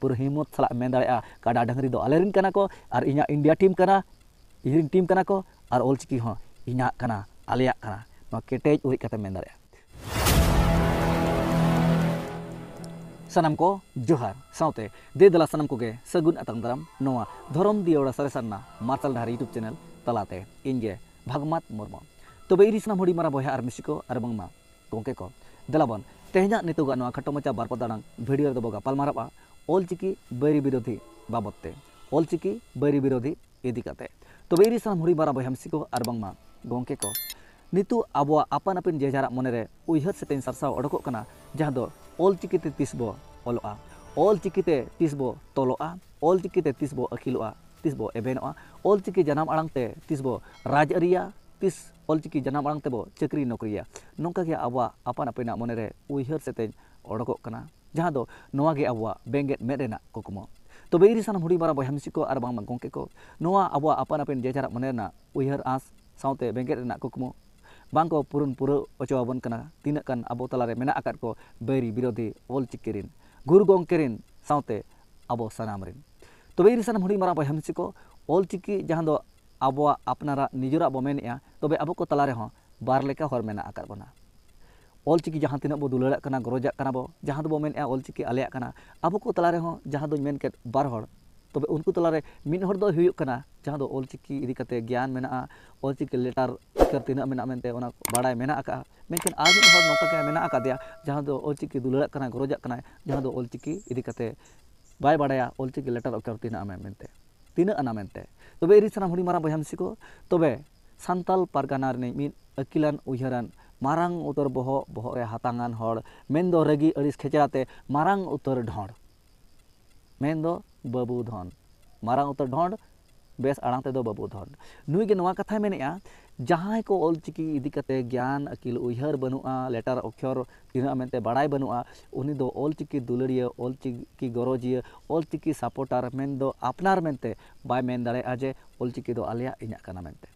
पूरा हिम्मत सला मेन दाड़ेया काडा डंगरी दो आलेरिन कना को और इना इंडिया टीम कना इरिन टीम कना को और ऑलचिकी हो इना कना आलिया कना नो केटेज उई कते मेन दाड़ेया सनम को जोहार साउते दे दला सनम को गे सगुन अतंग दाराम नोआ धरम दियोड़ा सरेसन्ना मार्शल धारी यूट्यूब चैनल तलाते इनगे भागमात मुर्मु तबे इरी सनम हुडी मारा बया और मिसिको और बंगमा गोंके को दलाबन तेहना नितोगा नोआ खटो मचा बार पदांग वीडियो दो बगा पालमाराबा ऑलचिकी बैरी विरोधी बाबतते ऑलचिकी बैरी विरोधी इदी काते तबे इरी सनम हुडी मारा बया मिसिको और बंगमा गोंके को नितु आबोआ आपन आपन जेजारा मनेरे उइहर सेतेन सरसाव ओडको कना जहां दो ऑलचिकीते तिसबो ओलोआ ऑलचिकीते तिसबो तोलोआ ऑलचिकीते तिसबो अखिलोआ तिसबो एबेनोआ ऑलचिकी जनाम आड़ांगते तिसबो राजअरिया तिस ऑलचिकी जनाम आड़ांगतेबो चाकरी नौकरिया नोंका गे आबोआ आपन आपना मनेरे उइहर सेतेन ओडको कना जहां दो नोआ गे आबोआ बेंगेट मेरेना कोकुमो तबे इरी सनम हुडी मारा बया मिसिको और बांग गोंके को नोआ आबोआ आपन आपन जेजारा मनेना उइहर आस साउते बेंगेट रेना कोकुमो बांको पुरुन पुरो अचोआबन कना तीना कान आबो तलारे मेना आकाद को बैरी विरोधी ऑलचिकी रिन गुरु गोंके रिन साउते आबो सनाम रिन तबे इरी सनम हुडी मारा बया मिसिको ऑलचिकी जहां दो आबोआ अपनारा निजरा बो मेनेया तबे आबो को तलारे हो बार लेका हर मेना आकाद बना ऑलचिकी जहां तिना बो दुलाड़ा कना गरजा कना बो जहां दो बो मेनेया ऑलचिकी आलेया कना आबो को तलारे हो जहां दो मेन केट बार हर तबे उनको तलारे मिन हर दो हुयुक कना जहां दो ऑलचिकी इदी कते ज्ञान मेना ऑलचिकी लेटर कर तिना मेना मेनते ओना बाडाय मेना आका मेनकेन आर मिन हर नोका के मेना आका दिया जहां दो ऑलचिकी दुलाड़ा कना गरजा कना जहां दो ऑलचिकी इदी कते बाय बाडाया ऑलचिकी लेटर कर तिना मेनते तीना अना मेनते तबे इरी सनाम हुडी मारा बया मिसिको तबे सान्ताल पारगाना रे मिन अकिलान उयहरान मारांग उतर बहो रे हातांगान हर मेन दो रगी अड़िस खेचराते मारांग उतर ढोंड मेन दो बाबू धन मारांग उतर ढोंड बेस आड़ांगते दो बाबू धन नुई गे नोआ कथा मेनेया जहां को ऑलचिकी इदी कते ज्ञान अकिल उयहर बनुआ लेटर अक्षर तिना मेनते बाडाय बनुआ उनी दो ऑलचिकी दुलड़िया ऑलचिकी गरजिया ऑलचिकी सपोर्टर मेन दो अपनार मेनते बाय मेन दाड़ेया जे ऑलचिकी दो आलिया इना कना मेनते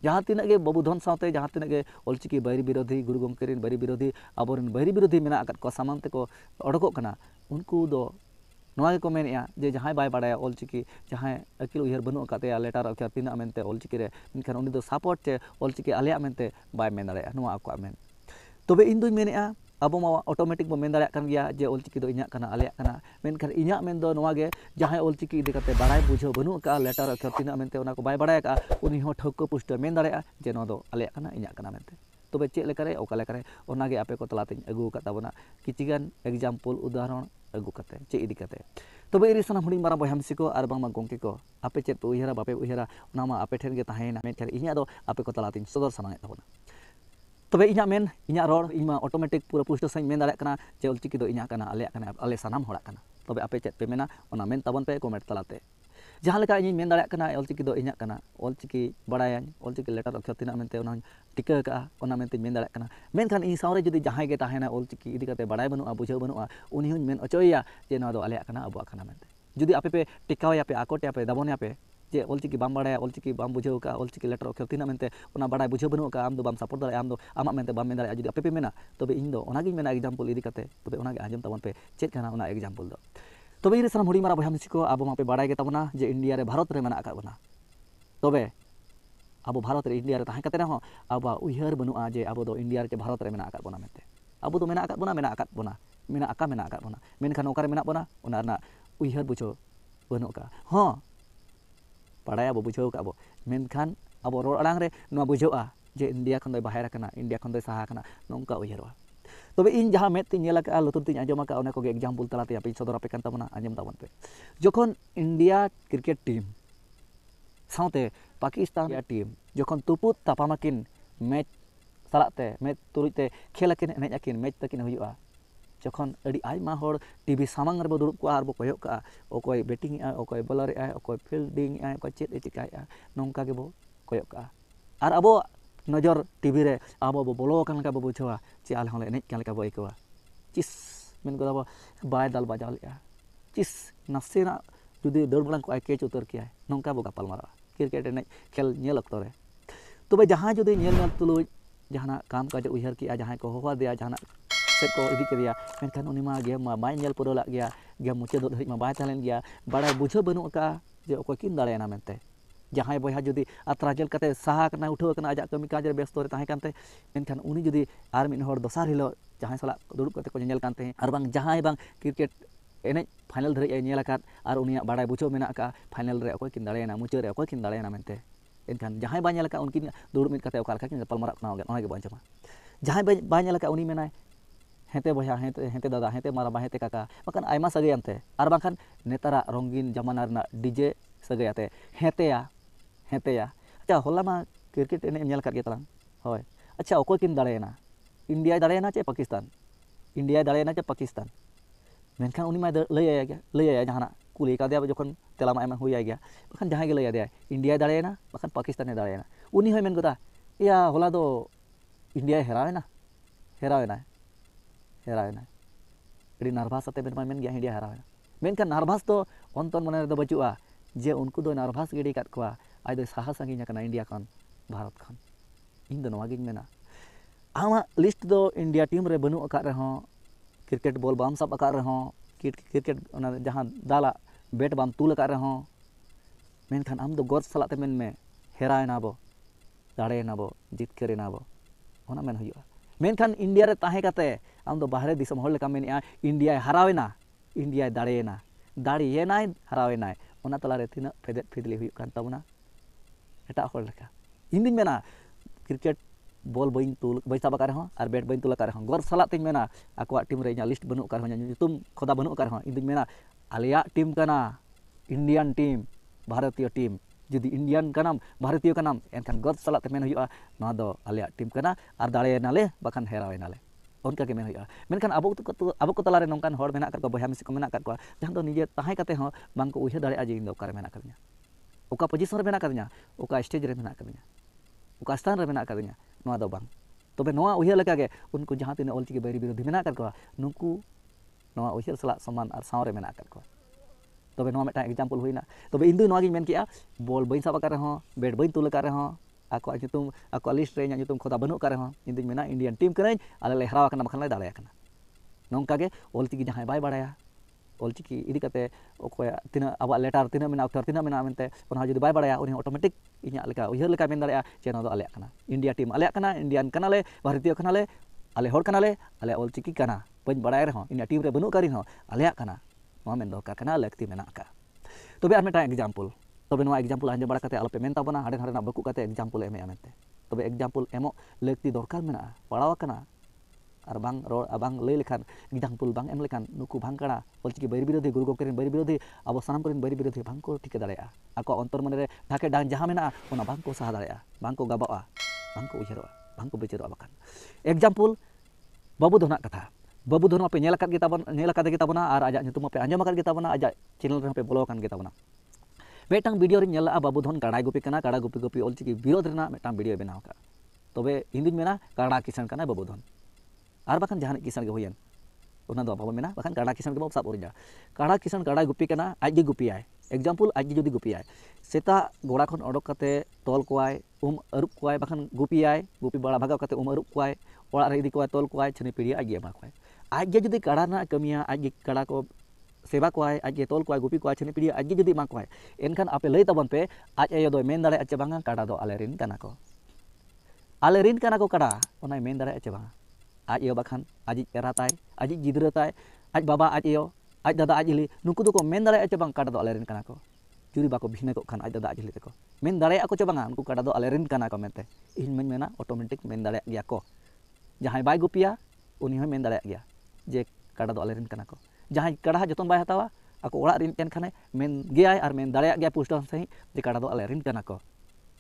जहां तिना गे बाबू धन साउते जहां तिना गे ऑलचिकी बैरी विरोधी गुरु गोंके रिन बैरी विरोधी आबोरिन बैरी विरोधी मेना आकाद को सामानते को ओडको कना उनको दो नोआ को मेनेया जे जहां बाय बाडाया ऑलचिकी जहां अकिल उयहर बनु अकातेया लेटर अक्षर तिना मेनते ऑलचिकी रे मेनखान उनी दो सपोर्ट चे ऑलचिकी आलिया मेनते बाय मेन दाड़ेया नोआ आको मेन तबे इन दुई मेनेया आबो मा ऑटोमेटिक बो मेन दाड़ेया कान गया जे ऑलचिकी दो इन्या कना आलिया कना मेनखान इन्या मेन दो नोआ गे जहां ऑलचिकी इदी कते बाडाय बुझो बनु का लेटर अक्षर तिना मेनते ओना को बाय बाडाया का उनी हो ठोको पुष्ट मेन दाड़ेया जे नो दो आलिया कना इन्या कना मेनते तबे चे लेकारे ओका लेकारे ओना गे आपे को तलाते अगु का ताबना किचिगान एग्जांपल उदाहरण अगु कते चे इदी कते तबे इरी सनाम हुडी मारा बया मिसिको और बांग गोंके को आपे चेत पे उयहरा बापे उयहरा ओना मा आपे ठेन गे ताहेना मेनखान इन्या दो आपे को तलाते सदर सनाय ताबना तबे इन्या मेन इन्या रोड इमा ऑटोमेटिक पूरा पुष्ट सही मेन दाड़े कना जे ऑलचिकी दो इन्या कना आलेया कना आले सनाम होड़ा कना तबे आपे चेत पे मेना ओना मेन ताबन पे कमेंट तलाते जहां लेका इन मेन दाड़े कना ऑलचिकी दो इन्या कना ऑलचिकी बाडाया ऑलचिकी लेटर अक्षर तिना मेनते ओना टिका का ओना मेनते मेन दाड़े कना मेनखान इन सावरे जदी जहां गे ताहेना ऑलचिकी इदी कते बाडाय बनुआ बुझाव बनुआ उनी हुन मेन अचोया जे नो दो आलेया कना अबुआ कना मेनते जदी आपे पे टिकावया पे आकोटे पे दाबोनिया पे जे ऑलचिकी बाम बाडाया ऑलचिकी बाम बुझाव का ऑलचिकी लेटर अक्षर तिना मेनते ओना बाडाय बुझाव बनुआ का आम दो बाम सपोर्ट दाड़े आम दो आमा मेनते बाम मेन दाड़े जदी आपे पे मेना तबे इन दो ओना गे मेना एग्जांपल इदी कते तबे ओना गे आजम ताबन पे चेक कना ओना एग्जांपल दो तबे इरी सनाम हुडी मारा बया मिसिको आबो मापे बाडाय गे ताबना जे इंडिया रे भारत रे मेना आका बना तबे आबो भारत रे इंडिया रे ताहे कते रहो आबो उयहर बनुआ जे आबो दो इंडिया रे भारत रे मेना आका बना मेनते आबो दो मेना आका बना मेना आका बना मेनखान ओकारे मेना बना ओना ना उयहर बुझो बनु का हां बाडाया बो बुझो का आबो मेनखान आबो रोड आड़ांग रे नो बुझोआ जे इंडिया खन दो बाहेर कना इंडिया खन दो साहा कना नोंका उयहरवा तबे इन जहां मेत ती नेला का लुतुर ती आंजम का ओना को एग्जांपल तलाते आपे सदर आपे कान ताबना आंजम ताबन पे जखन इंडिया क्रिकेट टीम साउते पाकिस्तान या टीम जखन तुपुत तापामाकिन मैच सालाते मैच तुरुते खेलाकिन एनेज आकिन मैच तकिन हुयुआ जखन अडी आयमा हर टीवी सामांग रे बो दुड़ुब को आर बो कोयक का ओकोय बैटिंग आ ओकोय बॉलर आ ओकोय फील्डिंग आ ओकोय चेत चिकाय आ नोंका गे बो कोयक का आर अबो नजर टीवी रे आबो बो बोलो कान का बो बुझवा चे आल हले एनेज कान का बो इकवा चिस मेन को बो बाय दाल बाजाव लिया चिस नसेना जुदी दौड़ बलां को आय केच उतर किया नोंका बो गापाल मारा क्रिकेट एनेज खेल नेल अक्तो रे तबे जहां जुदी नेल नेल तुलुज जहाना काम काज उयहर किया जहां को होवा दिया जहाना ᱥᱮᱫ ᱠᱚ ᱤᱫᱤ ᱠᱮᱫᱮᱭᱟ ᱢᱮᱱᱠᱷᱟन ᱩᱱᱤ ᱢᱟ ᱜᱮᱢ ᱢᱟ ᱵᱟᱭ ᱧᱮᱞ ᱯᱩᱨᱟᱹᱣ ᱞᱟᱜ ᱜᱮᱭᱟ ᱜᱮᱢ ᱢᱩᱪᱟᱹᱫᱚᱜ ᱫᱷᱟᱹᱨᱤᱡ ᱢᱟ ᱵᱟᱭ ᱛᱟᱦᱮᱸ ᱞᱮᱱ ᱜᱮᱭᱟ ᱵᱟᱲᱟᱭ ᱵᱩᱡᱷᱟᱹᱣ ᱵᱟᱹᱱᱩᱜ ᱟᱠᱟᱫᱼᱟ ᱡᱮ ᱚᱠᱚᱭ ᱠᱤᱱ ᱫᱟᱲᱮᱭᱟᱱᱟ ᱢᱮᱱᱛᱮ ᱡᱟᱦᱟᱸᱭ ᱵᱚᱭᱦᱟ ᱡᱩᱫᱤ ᱟᱛᱨᱟ ᱡᱮᱞ ᱠᱟᱛᱮ ᱥᱟᱦᱟ ᱠᱟᱱᱟ ᱩᱴᱷᱟᱹᱣ ᱟᱠᱟᱱᱟ ᱟᱡᱟᱜ ᱠᱟᱹᱢᱤ ᱠᱟᱡᱽ ᱨᱮ ᱵᱮᱥᱛᱚ ᱨᱮ ᱛᱟᱦᱮᱸ ᱠᱟᱱᱛᱮ ᱢᱮᱱᱠᱷᱟन ᱩᱱᱤ ᱡᱩᱫि ᱟᱨ ᱢᱤᱫ ᱦᱚᱲ ᱫᱚᱥᱟᱨ ᱦᱤᱞᱳᱜ ᱡᱟᱦᱟᱸᱭ ᱥᱟᱞᱟᱜ ᱫᱩᱲᱩᱵ ᱠᱟᱛᱮ ᱠᱚ ᱧᱮᱧᱮᱞ ᱠᱟᱱ ᱛᱟᱦᱮᱸ ᱟᱨ ᱵᱟᱝ ᱡᱟᱦᱟᱸᱭ ᱵᱟᱝ ᱠᱨᱤᱠᱮᱴ ᱮᱱᱮᱡ ᱯᱷᱟᱭᱱᱮᱞ ᱫᱷᱟᱹᱨᱤᱡ ᱮ ᱧᱮᱞ ᱟᱠᱟᱫ ᱟᱨ ᱩᱱᱤᱭᱟᱜ ᱵᱟᱲᱟᱭ ᱵᱩᱡᱷᱟᱹᱣ ᱢᱮᱱᱟᱜ ᱟᱠᱟᱫᱼᱟ ᱯᱷᱟᱭᱱᱮᱞ ᱨᱮ ᱚᱠᱚᱭ ᱠᱤᱱ ᱫᱟᱲᱮᱭᱟᱱᱟ ᱢᱩᱪᱟᱹᱫ ᱨᱮ ᱚᱠᱚᱭ ᱠᱤᱱ ᱫᱟᱲᱮᱭᱟᱱᱟ ᱢᱮᱱᱛᱮ ᱮᱱᱠᱷᱟन ᱡᱟᱦᱟᱸᱭ ᱵᱟᱭ ᱧᱮᱞ ᱟᱠᱟᱫ ᱩᱱᱠᱤᱱ ᱫᱩᱲᱩᱵ ᱢᱤᱫ ᱠᱟᱛᱮ ᱚᱠᱟ ᱞᱮᱠᱟ ᱠᱤᱱ ᱜᱟᱯᱟᱞᱢᱟᱨᱟᱜ ᱠᱟᱱᱟ ᱚᱱᱟ ᱜᱮᱵᱚᱱ ᱟᱸᱡᱚᱢᱟ ᱡᱟᱦᱟᱸᱭ ᱵᱟᱭ ᱧᱮᱞ ᱟᱠᱟᱫ ᱩᱱᱤ ᱢᱮᱱᱟᱭ ᱦᱮᱸᱛᱮ ᱵᱚᱭᱦᱟ ᱦᱮᱸᱛᱮ ᱫᱟᱫᱟ ᱦᱮᱸᱛᱮ ᱢᱟᱨᱟᱵᱟ ᱦᱮᱸᱛᱮ ᱠᱟᱠᱟ ᱵᱟᱠᱷᱟᱱ ᱟᱭᱢᱟ ᱥᱟᱹᱜᱟᱹᱭᱟᱱᱛᱮ ᱟᱨ ᱵᱟᱝᱠᱷᱟᱱ ᱱᱮᱛᱟᱨᱟᱜ ᱨᱚᱝᱜᱤᱱ ᱡᱟᱢᱟᱱᱟ ᱨᱮᱱᱟᱜ ᱰᱤᱡᱮ ᱥᱟᱹᱜᱟᱹᱭᱟᱛᱮ ᱦᱮᱸᱛᱮᱭᱟ ᱟᱪᱪᱷᱟ ᱦᱚᱞᱟ ᱢᱟ क्रिकेट एनेᱧᱮᱞ ᱟᱠᱟᱫ ᱜᱮᱭᱟ ᱛᱟᱞᱟᱝ ᱦᱳᱭ ᱟᱪᱪᱷᱟ ᱚᱠᱚᱭ ᱠᱤᱱ ᱫᱟᱲᱮᱭᱮᱱᱟ इंडिया दाड़ेना चे पाकिस्तान इंडिया दाड़ेना चे पाकिस्तान मेनखान उनी मा लैया जहां कुली का जखन तेलामा एम हुई गया बखान जहां गे लैया इंडिया दाड़ेना बखान पाकिस्तान दाड़ेना उनी होय मेन गोदा या होला दो इंडिया हेरावेना हेरावेना हेरावेना अड़ी नार्भास आते मेन गया इंडिया हेरावेना मेनखान नार्भास तो अंतन मने दो बचुआ जे उनको दो नार्भास गिडी काट कोआ आज दो साहा संगिना कना इंडिया खान भारत खान इन दो नवा गिन मेना आमा लिस्ट दो इंडिया टीम रे बनु अका रहो क्रिकेट बॉल बाम सब अका रहो क्रिकेट जहां दाला बैट बाम तुल अका रहो मेनखान आम दो गोर्स सलाते मेन में हेरायना बो दाड़ेना बो जितकरेना बो ओना मेन हुआ मेनखान इंडिया रे ताहे काते आम दो बाहरे दिसम होल लेका मेनिया इंडिया हरावेना इंडिया दाड़ेना दाड़ियेनाय हरावेनाय ओना तला रे तिना फेदेत फिदली हुई कान ताबना एटा होल लेका इन दिन मेना क्रिकेट बॉल बइन तुल बइ साब अका रहो और बैट बइन तुल अका रहो गोर सलात तिन मेना आकवा टीम रे इना लिस्ट बनु अका रहो nyutum खोदा बनु अका रहो इन दिन मेना आलिया टीम कना इंडियन टीम भारतीय टीम जुदी इंडियन कनाम भारतीय कनाम एनखान गोर सलात मेन हुआ ना दो आलिया टीम कना और दाड़ेनाले बखान हेरावेनाले उनका के मेन हुआ मेनखान अब को तलारे नोंकान हर मेना कर बया मिसी को मेना कर जहां दो निजे ताहे काते हो बांग को उहे दाड़े आजे इन दो ओकारे मेना करनिया ओका पोजीशन रे मेना करनिया ओका स्टेज रे मेना करनिया ओका स्थान रे मेना करनिया नोआ दो बांग तबे नोआ उहे लेका गे उनको जहां तिना ऑलचिकी बैरी विरोधी मेना कर को नुकु नोआ उहे सला समान और सावरे मेना कर को तबे नोआ मेटा एग्जांपल हुईना तबे इन दो नोआ गिन मेन किया बॉल बइन साब कर रहो बैट बइन तुल कर रहो आको nyutum आको लिस्ट रे nyutum खोदा बनु कर रहो इन दिन मेना इंडियन टीम करें आले ले हरावा कना बखन ले दाड़े कना नोंका गे ऑलचिकी जहां बाय बाड़ाया ऑलचिकी इदी कते ओकोय तिना आबा लेटर तिना मेना अक्षर तिना मेना मेनते ओना जुदी बाय बाड़ाया उनी ऑटोमेटिक इnya लेका उयहर लेका मेन दाड़ेया चेनो दो आले कना इंडिया टीम आले कना इंडियन कनाले भारतीय कनाले आले हर कनाले आले ऑलचिकी कना बइन बाड़ाय रहो इंडिया टीम रे बनु करिन हो आले कना नोआ मेन दो का कना लक्ति मेना का तबे आर मेटा एग्जांपल तबे नोआ एग्जांपल आंजम बाड़ा कते आलोपे मेन ताबना हाडे हाडे ना बकु कते एग्जांपल एमे आमेते तबे एग्जांपल एमो लक्ति दरकार मेना पड़ावा कना और बांग रोड बांग लई लेखान एग्जांपल बांग एम लेखान नुकु भांग कना ऑलचिकी बैरी विरोधी गुरु गोमके बैरी विरोधी अब सानाम करिन बैरी विरोधी भांग को ठिके दाड़ेया आको अंतर मन रे ढाके डांग जहां मेना ओना भांग को सहा दाड़ेया भांग को गाबाआ भांग को उयहरवा भांग को बेचेरवा बखान एग्जांपल बाबू धोना कथा बाबू धोना पे नेल काद गे ताबना और आजा nyutum पे आंजम काद गे ताबना आजा चैनल रे पे बोलो कान गे ताबना मेटांग वीडियो रे नेला बाबू धोन काड़ा गुपी कना काड़ा गुपी गुपी ऑलचिकी विरोध रेना मेटांग वीडियो बनाव का तबे इन दिन मेना काड़ा किसान कना बाबू धोन और बखान जहां किसान के हुयन ओना दो बाबू मेना बखान काड़ा किसान के बाबू साब ओरिजा काड़ा किसान काड़ा गुपी कना आज गे गुपियाय एग्जांपल आज गे जुदी गुपियाय सेता गोड़ा खन ओडक कते तोल कोआय अरुप कोआय बखान गुपियाय गुपी बड़ा भागाव कते अरुप कोआय ओड़ा रे इदी कोआय तोल कोआय छनी पीड़ी आज गे मा कोआय आज गे जुदी काड़ा ना कमिया आज गे काड़ा को सेवा कोआय आज गे तोल कोआय गुपी कोआय छनी पीड़ी आज गे जुदी मा कोआय एनखान आपे लई ताबन पे आज आयो दो मेन दाड़े अच्छा बांगा काड़ा दो आले रिन कना को काड़ा ओना मेन दाड़े अच्छा बांगा आज यो बखान आज एराताय आज जिद्रताय आज बाबा आज यो आज दादा आज हिली नुकु दो को मेन दाड़े अच्छा बांग काड़ा दो आले रिन कना को जुदी बाको भिने को खान आज दादा आज हिली तको मेन दाड़े को चे बांगा उनको काड़ा दो आले रिन कना को मेनते इन मन मेना ऑटोमेटिक मेन दाड़े गया को जहां बाय गुपिया उनी हो मेन दाड़े गया जे काड़ा दो आले रिन कना को जहां काड़ा जतन बाय हतावा आको ओड़ा रिन केन खाने मेन गया और मेन दाड़े गया पुष्ट सही जे काड़ा दो आले रिन कना को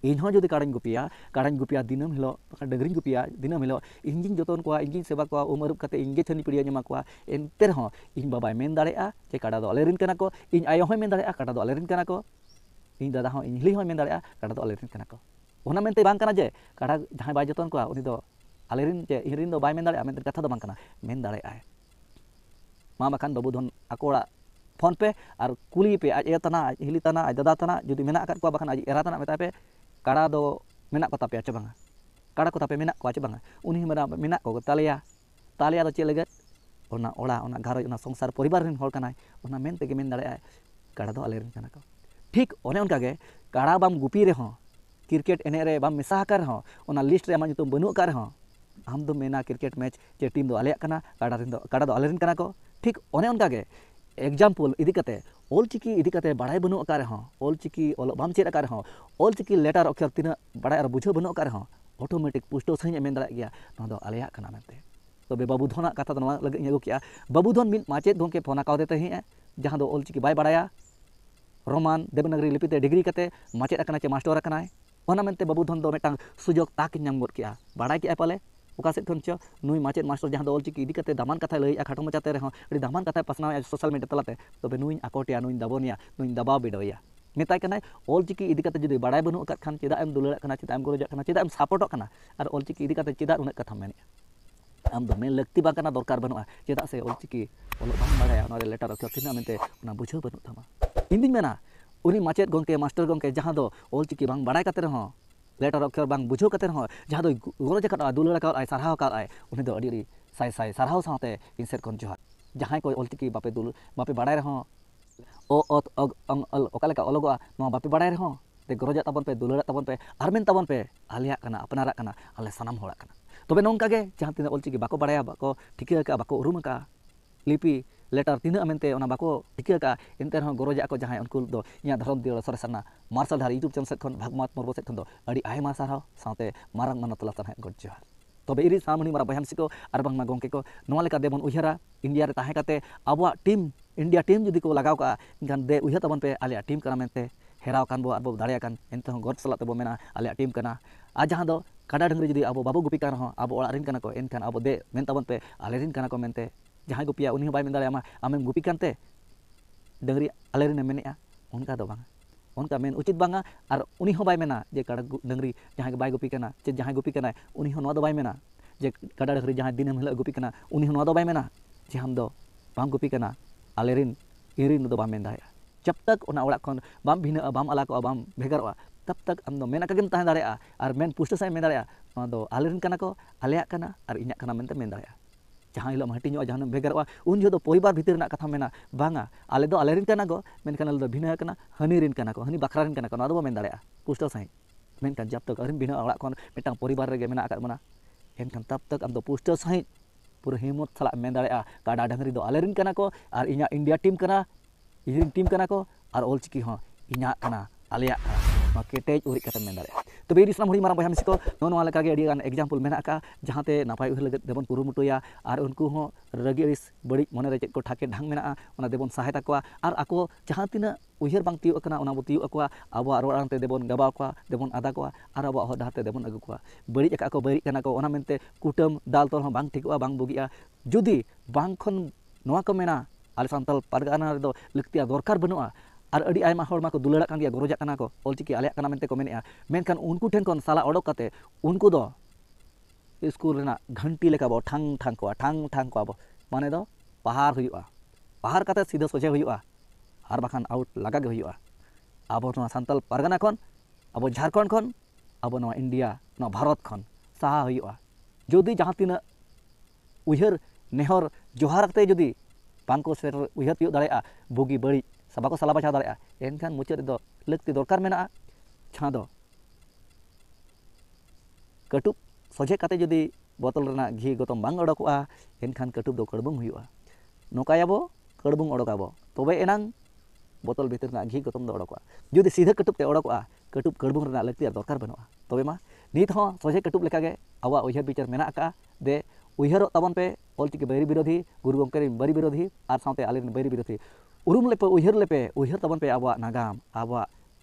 इन हो जुदी काड़ाñ गुपिया दिनम हिलो डगरिñ गुपिया दिनम हिलो इंजिन जतन को इंजिन सेवा को उमरुप कते इंगे छनी पिड़िया ᱧama को एनते रहो इन बाबाय मेन दाड़ेया जे काड़ा दो आले रिन कना को इन आयो हो मेन दाड़ेया काड़ा दो आले रिन कना को इन दादा हो इन हिली हो मेन दाड़ेया काड़ा दो आले रिन कना को ओना मेनते बांग कना जे काड़ा जहां बाय जतन को उनी दो आले रिन जे इन रिन दो बाय मेन दाड़ेया मेनते कथा दो बांग कना मेन दाड़ेया मा बखान बाबू धन आकोड़ा फोन पे और कुली पे आज एतना आज हिली तना आज दादा तना जुदी मेना आकात को बखान आज एरा तना मेता पे काड़ा दो मेना को तापे अच्छा बांगा काड़ा को तापे मेना को अच्छा बांगा उनी मेना को तालिया तालिया दो चे लगत ona ola ona घारoj ona संसार परिवार रेन हर कनाय ona मेन तेगे मेन दाड़े काड़ा दो आलेरन कना को ठीक ओने उनका गे काड़ा बाम गुपी रे हो क्रिकेट एने रे बाम मिसा कर हो ओना लिस्ट रे आमा नितुम बनु कर हो आम दो मेना क्रिकेट मैच जे टीम दो आलेया कना काड़ा दो आलेरन कना को ठीक ओने उनका गे एग्जाम्पल इदी कते ऑलचिकी इदी कते बाड़ाय बनु कर हो ऑलचिकी ओल बाम चेद कर हो ऑलचिकी लेटर अक्षर तीना बाड़ाय और बुझो बनु कर हो ऑटोमेटिक पुष्टो सही मेन दाड़ा गया नो दो आलेया कना मेनते तबे बाबूधन कथा तो नवा लगे अगु किया बाबूधन मिन माचेद गोंके फोन कावदे तही जहां दो ऑलचिकी बाय बाड़ाया रोमान देवनागरी लिपिते डिग्री कते माचेद अकना चे मास्टर अकनाय ओना मेनते बाबूधन दो मेटांग सुजोग ताक नाम गद किया बाड़ाय किया पाले ओका सेट खन च नुई माचेद मास्टर जहां दो ऑलचिकी इदी कते दामान कथा लई खाटो मचाते रहो अडी दामान कथा पसनाव सोशल मीडिया तलाते तबे नुई आकोटिया नुई दाबोनिया नुई दबाव बिडोया मेताय कनाय ऑलचिकी इदी कते जुदी बाड़ाय बनु अकत खान चेदा एम दुलड़ा कना चेदा एम गरजा कना चेदा एम सपोर्टो कना और ऑलचिकी इदी कते चेदा उन कथा मेन आम दो मेन लगती बाकना दरकार बनुआ चेदा से ऑलचिकी ओलो बाम बाड़ाया ओना लेटर अक्षर तिना मेनते ओना बुझाव बनु थामा इंदिन मेना उनी माचेद गोंके मास्टर गोंके जहां दो ऑलचिकी बांग बाड़ाय कते रहो लेटर अक्षर बांग बुझाव कते रहो जहां दो गरजा कता दुलड़ा का आय सरहाव का आय उनी दो अडी साय साय सरहाव साथे इनसेट कोन जोहार जहां को ऑलचिकी बापे बाड़ाय रहो ओ ओत अग अंग अल ओकालेका ओलोगआ नो बापे बाड़ाय रहो ते गरजा ताबन पे दुलड़ा ताबन पे आरमेन ताबन पे आलिया कना अपनारा कना आले सनाम होड़ा कना तबे नोंका गे जहां तिना ऑलचिकी बाको बाड़ाया बाको ठिका का बाको उरुम का लिपि लेटर तीना मेनते ओना बाको ठिका का एनते रहो गरजा को जहां उनको दो इया धरम दियो सरसना मार्शल धार यूट्यूब चैनल सेट खन भागमात मरबो सेट खन दो अडी आयमा साराव साथे मारंग मनतला तना गड जोहार तबे इरी सामनी मारा बयानसिको आर बांगमा गोंके को नोवा लेका देबन उयहरा इंडिया रे ताहे काते आबवा टीम इंडिया टीम जुदी को लगाव का इनखान दे उयहर तबन पे आलिया टीम कना मेनते हेराव कान बो आबो दाड़िया कान एनते हो गड सला तबो मेना आलिया टीम कना आ जहां दो काडा डंगरी जुदी आबो बाबू गुपी कान हो आबो ओड़ा रिन कना को एनखान आबो दे मेन तबन पे आले रिन कना को मेनते जहां गुपिया उनी हो बाय मेन दाड़िया मा आमेम गुपी कानते डंगरी आले रिन मेनेआ उनका दो बांग उनका मेन उचित बांगा और उनी हो बाय मेना जे काडा डंगरी जहां के बाय गुपी काना जे जहां गुपी काना उनी हो नवा दो बाय मेना जे काडा डंगरी जहां दिनम हिला गुपी काना उनी हो नवा दो बाय मेना जे हम दो बाम गुपी काना आलेरिन इरिन दो बाम मेन दाया जब तक ओना ओड़ा खन बाम भिना बाम आला को बाम भेगरवा तब तक हम दो मेना कागेम ताहे दाड़ेया और मेन पुष्ट साय मेन दाड़ेया नो दो आलेरिन काना को आलेया काना और इन्या काना मेनते मेन दाड़ेया जहां हिलो हटिनो जहां भेगरवा उन जो दो परिवार भीतर ना कथा मेना बांगा आले दो आलेरिन काना को मेनखान आले दो भिना काना हनीरिन काना को हनी बाखरारिन काना को ना दो मेन दाड़ेया पुष्ट साय मेनखान जब तक अरिन भिना ओड़ा खन मेटांग परिवार रेगे मेना आकाद मना एनखान तब तक हम दो पुष्ट साय पूरा हिम्मत सला मेन दाड़ेया काडा डंगरी दो आलेरिन काना को और इन्या इंडिया टीम काना इरिन टीम काना को और ऑलचिकी हो इन्या काना आलिया मा केटेज उरी कते मेन दाड़ेया तबे इरी साम हुडी मारा बयान सिको नो नो लेका गे अडी गान एग्जांपल मेना का जहांते नापाय उहर लगत देबन कुरुमुटुया और उनको हो रगिस बड़ी मने रे चेक को ठाके ढांग मेना ओना देबन सहायता को और आको जहां तिना उहर बांग तियो कना ओना बतियो अकवा आबो रोड़ांग ते देबन गबा को देबन आदा को और आबो हो डाहते देबन अगु को बड़ी एका को बड़ी कना को ओना मेनते कुटम दाल तोल हो बांग ठिकवा बांग बुगिया जुदी बांग खन नोआ को मेना आले सांतल पारगाना रे दो लक्तिया दरकार बनुआ और अड़ी आयमा हर माको दुलड़ा कान गया गरजा काना को ऑलचिकी आले काना मेनते को मेनेआ मेनखान उनको ठेन कोन साला ओडक काते उनको दो स्कूल रेना घंटी लेका बो ठांग ठांग को आबो माने दो पहाड़ हुयुआ पहाड़ काते सीधा सोजे हुयुआ और बाखान आउट लगा गे हुयुआ आबो नो सांतल पारगाना कोन आबो झारखंड कोन आबो नो इंडिया नो भारत कोन साहा हुयुआ जदि जहां तिना उहर नेहर जोहार कते जदि बांको सेर उहर तियो दाड़ेआ बुगी बड़ी सबको सला बचा दाड़ेआ एनखान मुचाद दो लगती दरकार मेना जहां दो कटुब सोजे काते जदि बोतल रेना घी गतम बांग ओडकोआ एनखान कटुब दो कड़बुंग हुयुआ नोकायाबो कड़बुंग ओडकाबो तबे एनांग बोतल भीतर ना घी गतम दो ओडकोआ जदि सीधा कटुब ते ओडकोआ कटुब कड़बुंग रेना लगती दरकार बनुआ तबे मा नित हो सोजे कटुब लेकागे आवा उहर बिचार मेना का दे उहर तबन पे ऑलचिकी बैरी विरोधी गुरु गंके बैरी विरोधी और साथे आलेन बैरी विरोधी उरुम लेपे उहर तबन पे आबो नागाम आबो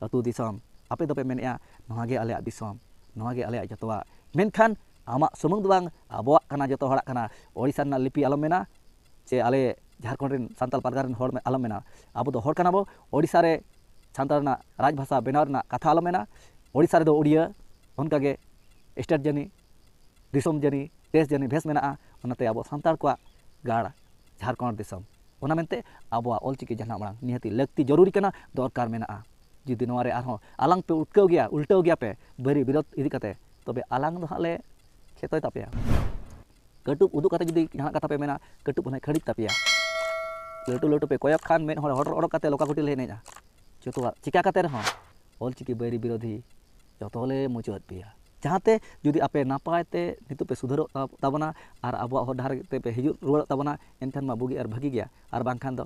अतु दिसम आपे दोपे मेनेआ नोहागे आले दिसम नोहागे आले जतवा मेनखान आमा सुमुंग बांग आबो काना जतो हड़ा काना ओडिसा ना लिपि आलम मेना चे आले झारखंड रेन सांताल पारगार रेन होड़ में आलम मेना आबो दो होड़ काना बो ओडिसा रे सांताल ना राजभाषा बेनाव ना कथा आलम मेना ओडिसा रे दो उड़िया उनकागे स्टेट जनी दिसम जनी देश जनी भेस मेना ओनाते आबो सांताल को गाड़ झारखंड दिसम ओना मेनते आबो ऑलचिकी जहां मांग निहती लगती जरूरी कना दरकार मेना जुदी नोआ रे आरो आलांग पे उल्टाव गया पे बरी विरोध इदी कते तबे आलांग दो हाले खेतोय तापेया katup uduk kata jadi jahan kata pe mena katup onai khadik tapia latu pe koyok khan men hor kate loka kutil heneja joto chika kate rehon ol chiki bairi birodhi joto le muchot pia jahate judi ape napai te nitu pe sudharo tabona ar abuak hor dahar te pe hijut ruwar tabona enkhan ma bugi ar bhagi gya ar bangkhan do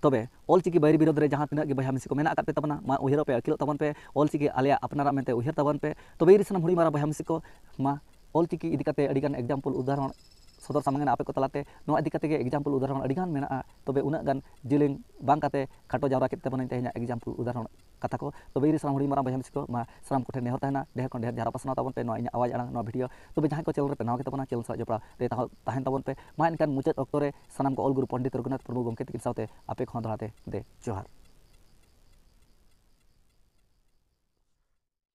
tobe ol chiki bairi birod re jahan tinag ge bhai hamisi ko mena akat pe tabona ma uhiro pe akilo tabon pe ol chiki alia apnara mente uhir tabon pe tobe iri sanam huri mara bhai hamisi ko ma ol chiki idikate adigan example udaharon sodor samangena ape ko talate no idikate ge example udaharon adigan mena tobe una gan jiling bang kate khato jawra kete tabona tehnya example udaharon kata ko tobe iri sanam huri mara bhai hamisi ko ma salam ko nehor tahna deher kon deher jara pasna tabon pe no inya awaj alang no video tobe jahan ko channel re pe naw ke tabona channel sa jopra te tahen tabon pe ma enkan muchat oktore sanam ko ol guru pandit Raghunath Murmu gomke tikin saute ape khon dorate de johar।